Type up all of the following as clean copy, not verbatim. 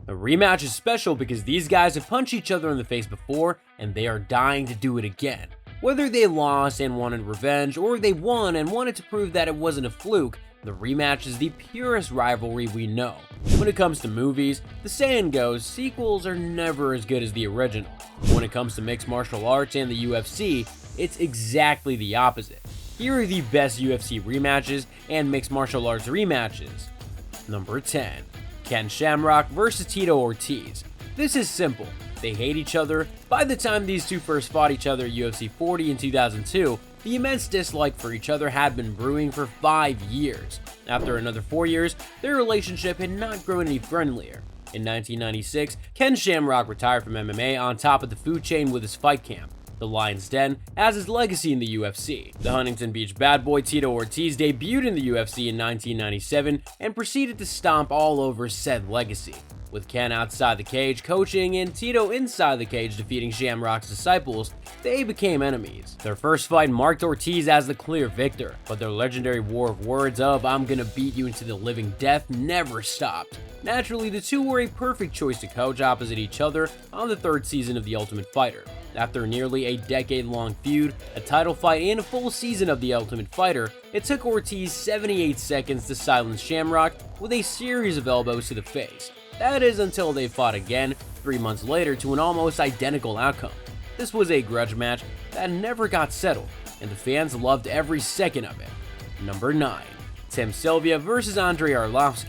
A rematch is special because these guys have punched each other in the face before and they are dying to do it again. Whether they lost and wanted revenge or they won and wanted to prove that it wasn't a fluke, the rematch is the purest rivalry we know. When it comes to movies, the saying goes, sequels are never as good as the original. When it comes to mixed martial arts and the UFC, it's exactly the opposite. Here are the best UFC rematches and mixed martial arts rematches. Number 10. Ken Shamrock vs Tito Ortiz. This is simple. They hate each other. By the time these two first fought each other at UFC 40 in 2002, the immense dislike for each other had been brewing for 5 years. After another 4 years, their relationship had not grown any friendlier. In 1996, Ken Shamrock retired from MMA on top of the food chain with his fight camp, the Lion's Den, as his legacy in the UFC. The Huntington Beach bad boy Tito Ortiz debuted in the UFC in 1997 and proceeded to stomp all over said legacy, with Ken outside the cage coaching and Tito inside the cage defeating Shamrock's disciples. They became enemies. Their first fight marked Ortiz as the clear victor, but their legendary war of words of "I'm gonna beat you into the living death" never stopped. Naturally, the two were a perfect choice to coach opposite each other on the third season of The Ultimate Fighter. After nearly a decade-long feud, a title fight, and a full season of The Ultimate Fighter, it took Ortiz 78 seconds to silence Shamrock with a series of elbows to the face. That is until they fought again 3 months later to an almost identical outcome. This was a grudge match that never got settled, and the fans loved every second of it. Number 9. Tim Sylvia vs Andrei Arlovski.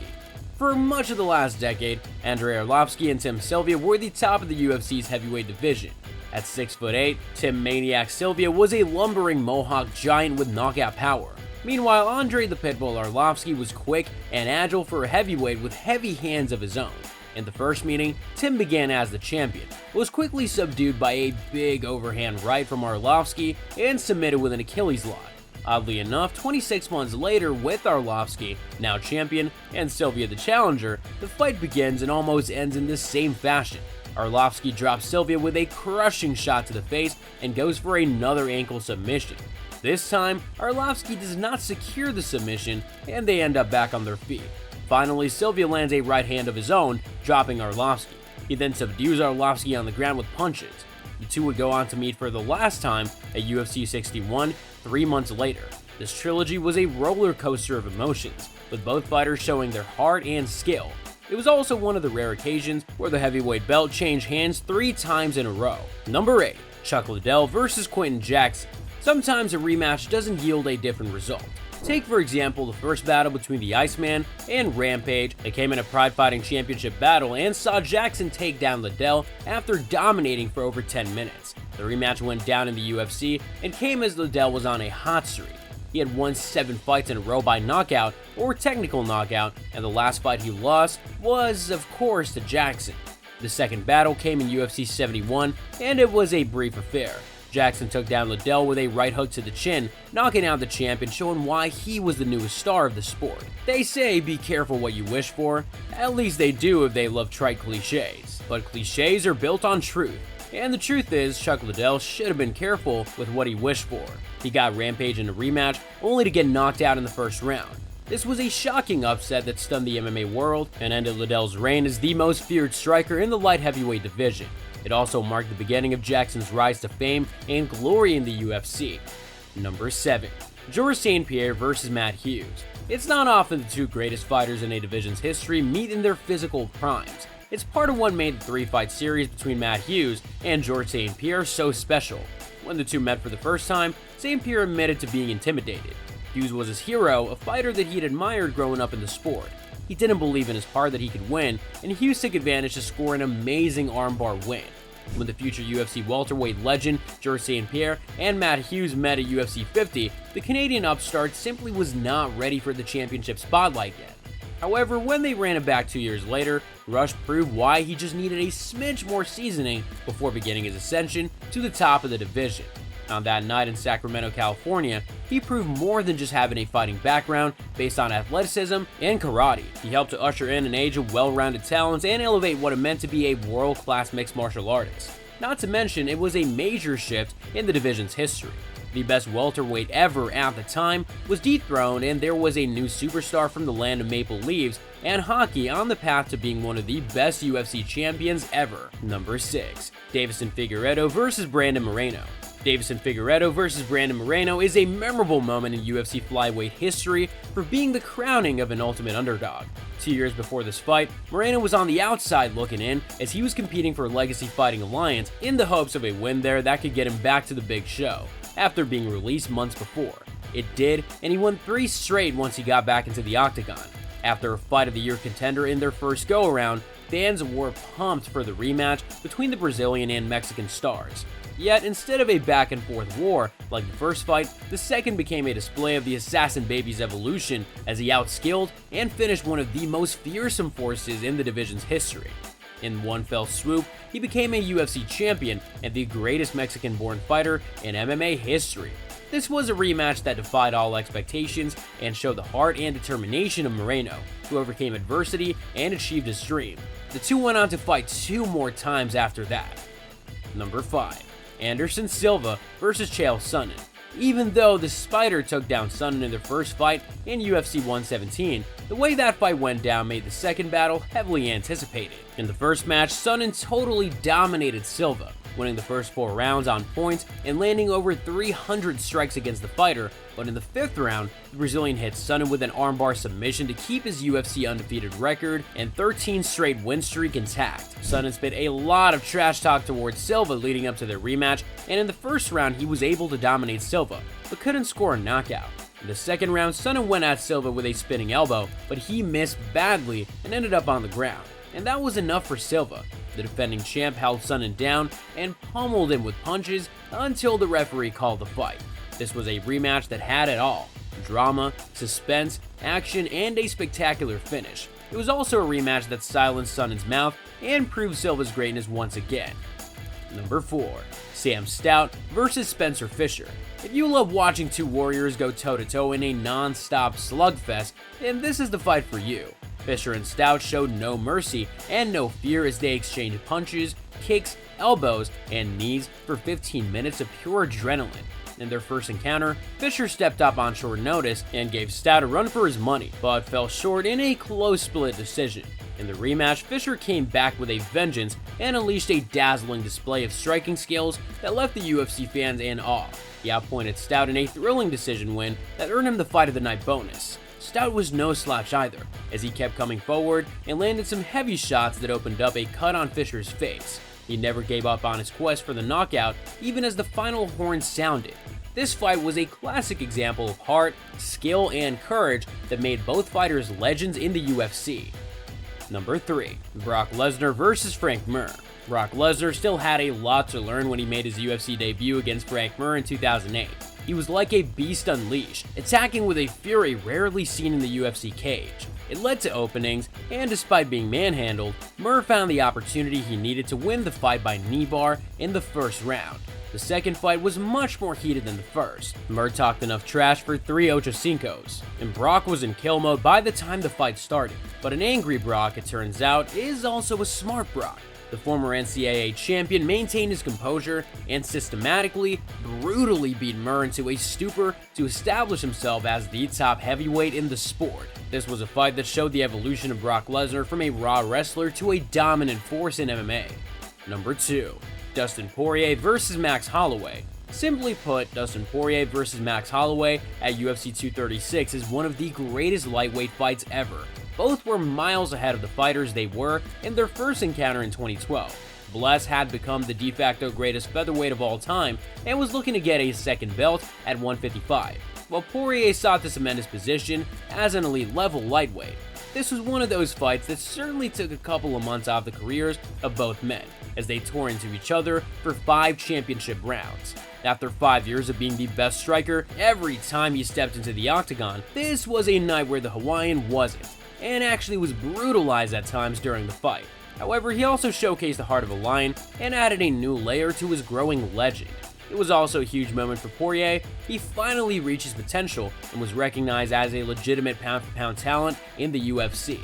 For much of the last decade, Andrei Arlovski and Tim Sylvia were the top of the UFC's heavyweight division. At 6'8", Tim Maniac Sylvia was a lumbering Mohawk giant with knockout power. Meanwhile, Andrei the Pitbull Arlovski was quick and agile for a heavyweight with heavy hands of his own. In the first meeting, Tim began as the champion, was quickly subdued by a big overhand right from Arlovski, and submitted with an Achilles lock. Oddly enough, 26 months later, with Arlovski, now champion, and Sylvia the challenger, the fight begins and almost ends in the same fashion. Arlovski drops Sylvia with a crushing shot to the face and goes for another ankle submission. This time, Arlovski does not secure the submission, and they end up back on their feet. Finally, Sylvia lands a right hand of his own, dropping Arlovski. He then subdues Arlovski on the ground with punches. The two would go on to meet for the last time at UFC 61 3 months later. This trilogy was a roller coaster of emotions, with both fighters showing their heart and skill. It was also one of the rare occasions where the heavyweight belt changed hands 3 times in a row. Number 8. Chuck Liddell vs Quinton Jackson. Sometimes a rematch doesn't yield a different result. Take for example the first battle between the Iceman and Rampage. It came in a Pride Fighting Championship battle and saw Jackson take down Liddell after dominating for over 10 minutes. The rematch went down in the UFC and came as Liddell was on a hot streak. He had won 7 fights in a row by knockout or technical knockout, and the last fight he lost was, of course, to Jackson. The second battle came in UFC 71, and it was a brief affair. Jackson took down Liddell with a right hook to the chin, knocking out the champ and showing why he was the newest star of the sport. They say be careful what you wish for. At least they do if they love trite cliches. But cliches are built on truth. And the truth is, Chuck Liddell should have been careful with what he wished for. He got Rampage in a rematch, only to get knocked out in the first round. This was a shocking upset that stunned the MMA world and ended Liddell's reign as the most feared striker in the light heavyweight division. It also marked the beginning of Jackson's rise to fame and glory in the UFC. Number 7. Georges St. Pierre vs Matt Hughes. It's not often the two greatest fighters in a division's history meet in their physical primes. It's part of what made the 3-fight series between Matt Hughes and Georges St. Pierre so special. When the two met for the first time, St. Pierre admitted to being intimidated. Hughes was his hero, a fighter that he'd admired growing up in the sport. He didn't believe in his heart that he could win, and Hughes took advantage to score an amazing armbar win. When the future UFC welterweight legend Georges St. Pierre and Matt Hughes met at UFC 50, the Canadian upstart simply was not ready for the championship spotlight yet. However, when they ran it back 2 years later, Rush proved why he just needed a smidge more seasoning before beginning his ascension to the top of the division. On that night in Sacramento, California, he proved more than just having a fighting background based on athleticism and karate. He helped to usher in an age of well-rounded talents and elevate what it meant to be a world-class mixed martial artist. Not to mention, it was a major shift in the division's history. The best welterweight ever at the time was dethroned, and there was a new superstar from the land of maple leaves and hockey on the path to being one of the best UFC champions ever. Number 6. Deiveson Figueiredo vs. Brandon Moreno. Deiveson Figueiredo vs. Brandon Moreno is a memorable moment in UFC flyweight history for being the crowning of an ultimate underdog. 2 years before this fight, Moreno was on the outside looking in as he was competing for Legacy Fighting Alliance in the hopes of a win there that could get him back to the big show, after being released months before. It did, and he won 3 straight once he got back into the octagon. After a Fight of the Year contender in their first go-around, fans were pumped for the rematch between the Brazilian and Mexican stars. Yet, instead of a back-and-forth war like the first fight, the second became a display of the Assassin Baby's evolution as he outskilled and finished one of the most fearsome forces in the division's history. In one fell swoop, he became a UFC champion and the greatest Mexican-born fighter in MMA history. This was a rematch that defied all expectations and showed the heart and determination of Moreno, who overcame adversity and achieved his dream. The two went on to fight 2 more times after that. Number 5. Anderson Silva vs. Chael Sonnen. Even though the Spider took down Sonnen in their first fight in UFC 117, the way that fight went down made the second battle heavily anticipated. In the first match, Sonnen totally dominated Silva, winning the first 4 rounds on points and landing over 300 strikes against the fighter, but in the 5th round, the Brazilian hit Sonnen with an armbar submission to keep his UFC undefeated record and 13 straight win streak intact. Sonnen spit a lot of trash talk towards Silva leading up to their rematch, and in the first round he was able to dominate Silva, but couldn't score a knockout. In the second round, Sonnen went at Silva with a spinning elbow, but he missed badly and ended up on the ground, and that was enough for Silva. The defending champ held Sonnen down and pummeled him with punches until the referee called the fight. This was a rematch that had it all: drama, suspense, action, and a spectacular finish. It was also a rematch that silenced Sonnen's mouth and proved Silva's greatness once again. Number 4. Sam Stout vs. Spencer Fisher. If you love watching 2 warriors go toe-to-toe in a non-stop slugfest, then this is the fight for you. Fisher and Stout showed no mercy and no fear as they exchanged punches, kicks, elbows, and knees for 15 minutes of pure adrenaline. In their first encounter, Fisher stepped up on short notice and gave Stout a run for his money, but fell short in a close split decision. In the rematch, Fisher came back with a vengeance and unleashed a dazzling display of striking skills that left the UFC fans in awe. He outpointed Stout in a thrilling decision win that earned him the Fight of the Night bonus. Stout was no slouch either, as he kept coming forward and landed some heavy shots that opened up a cut on Fisher's face. He never gave up on his quest for the knockout, even as the final horn sounded. This fight was a classic example of heart, skill, and courage that made both fighters legends in the UFC. Number 3. Brock Lesnar vs. Frank Mir. Brock Lesnar still had a lot to learn when he made his UFC debut against Frank Mir in 2008. He was like a beast unleashed, attacking with a fury rarely seen in the UFC cage. It led to openings, and despite being manhandled, Mir found the opportunity he needed to win the fight by knee bar in the first round. The second fight was much more heated than the first. Mir talked enough trash for 3 Ocho Cincos, and Brock was in kill mode by the time the fight started. But an angry Brock, it turns out, is also a smart Brock. The former NCAA champion maintained his composure and systematically, brutally beat Mir into a stupor to establish himself as the top heavyweight in the sport. This was a fight that showed the evolution of Brock Lesnar from a raw wrestler to a dominant force in MMA. Number 2. Dustin Poirier vs. Max Holloway. Simply put, Dustin Poirier vs. Max Holloway at UFC 236 is one of the greatest lightweight fights ever. Both were miles ahead of the fighters they were in their first encounter in 2012. Bless had become the de facto greatest featherweight of all time and was looking to get a second belt at 155, while Poirier sought to cement his position as an elite level lightweight. This was one of those fights that certainly took a couple of months off the careers of both men, as they tore into each other for 5 championship rounds. After 5 years of being the best striker every time he stepped into the octagon, this was a night where the Hawaiian wasn't, and actually was brutalized at times during the fight. However, he also showcased the heart of a lion and added a new layer to his growing legend. It was also a huge moment for Poirier. He finally reached his potential and was recognized as a legitimate pound-for-pound talent in the UFC.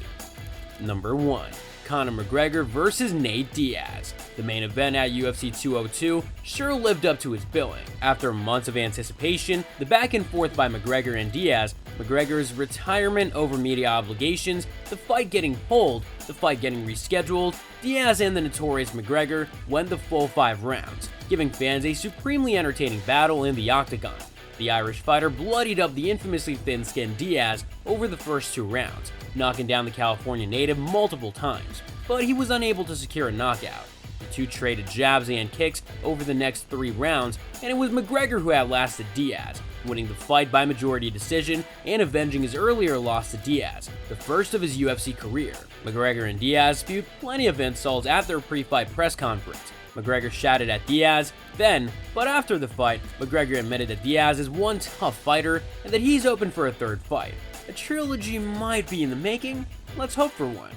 Number 1. Conor McGregor versus Nate Diaz. The main event at UFC 202 sure lived up to his billing. After months of anticipation, the back and forth by McGregor and Diaz, McGregor's retirement over media obligations, the fight getting pulled, the fight getting rescheduled, Diaz and the notorious McGregor went the full 5 rounds, giving fans a supremely entertaining battle in the octagon. The Irish fighter bloodied up the infamously thin-skinned Diaz over the first 2 rounds, knocking down the California native multiple times, but he was unable to secure a knockout. The two traded jabs and kicks over the next 3 rounds, and it was McGregor who outlasted Diaz, winning the fight by majority decision and avenging his earlier loss to Diaz, the first of his UFC career. McGregor and Diaz spewed plenty of insults at their pre-fight press conference. McGregor shouted at Diaz, but after the fight, McGregor admitted that Diaz is one tough fighter and that he's open for a 3rd fight. A trilogy might be in the making. Let's hope for one.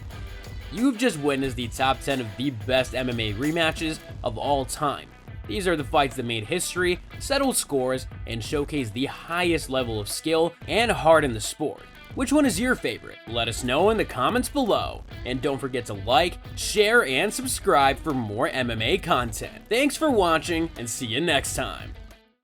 You've just witnessed the top 10 of the best MMA rematches of all time. These are the fights that made history, settled scores, and showcased the highest level of skill and heart in the sport. Which one is your favorite? Let us know in the comments below. And don't forget to like, share, and subscribe for more MMA content. Thanks for watching, and see you next time.